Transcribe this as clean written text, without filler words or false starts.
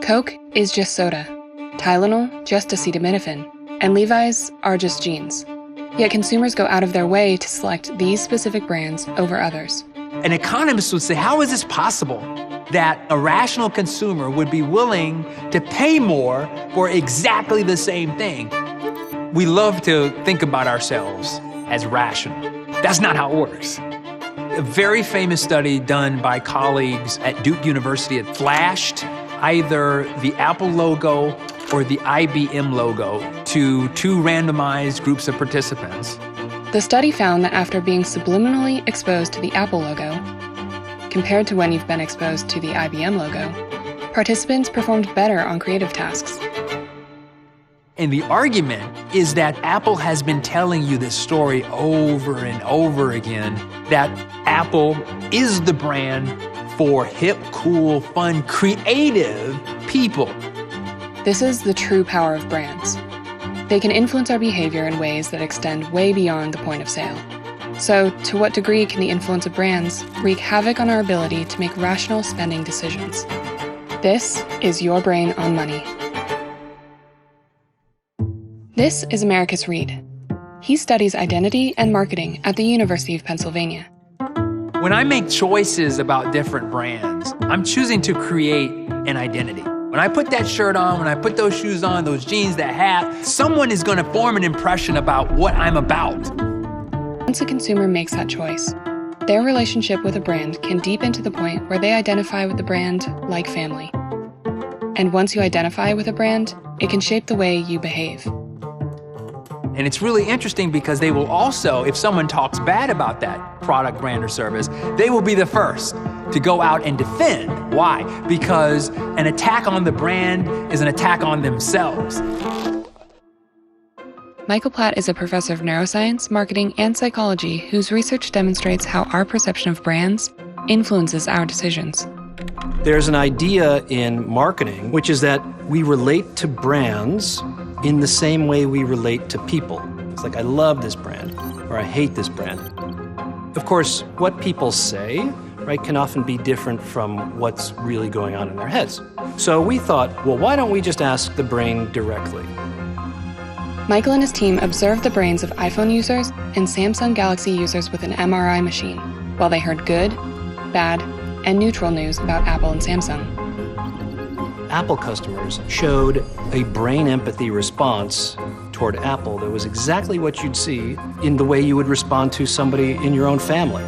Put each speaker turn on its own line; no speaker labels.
Coke is just soda, Tylenol just acetaminophen, and Levi's are just jeans. Yet consumers go out of their way to select these specific brands over others.
An economist would say, how is this possible that a rational consumer would be willing to pay more for exactly the same thing? We love to think about ourselves as rational. That's not how it works. A very famous study done by colleagues at Duke University had flashed either the Apple logo or the IBM logo to two randomized groups of participants.
The study found that after being subliminally exposed to the Apple logo, compared to when you've been exposed to the IBM logo, participants performed better on creative tasks.
And the argument is that Apple has been telling you this story over and over again, that Apple is the brand for hip, cool, fun, creative people.
This is the true power of brands. They can influence our behavior in ways that extend way beyond the point of sale. So, to what degree can the influence of brands wreak havoc on our ability to make rational spending decisions? This is Your Brain on Money. This is Americus Reed. He studies identity and marketing at the University of Pennsylvania.
When I make choices about different brands, I'm choosing to create an identity. When I put that shirt on, when I put those shoes on, those jeans, that hat, someone is going to form an impression about what I'm about.
Once a consumer makes that choice, their relationship with a brand can deepen to the point where they identify with the brand like family. And once you identify with a brand, it can shape the way you behave.
And it's really interesting because they will also, if someone talks bad about that product, brand, or service, they will be the first to go out and defend. Why? Because an attack on the brand is an attack on themselves.
Michael Platt is a professor of neuroscience, marketing, and psychology whose research demonstrates how our perception of brands influences our decisions.
There's an idea in marketing, which is that we relate to brands in the same way we relate to people. It's like, I love this brand, or I hate this brand. Of course, what people say, right, can often be different from what's really going on in their heads. So we thought, well, why don't we just ask the brain directly?
Michael and his team observed the brains of iPhone users and Samsung Galaxy users with an MRI machine, while they heard good, bad, and neutral news about Apple and Samsung.
Apple customers showed a brain empathy response toward Apple that was exactly what you'd see in the way you would respond to somebody in your own family.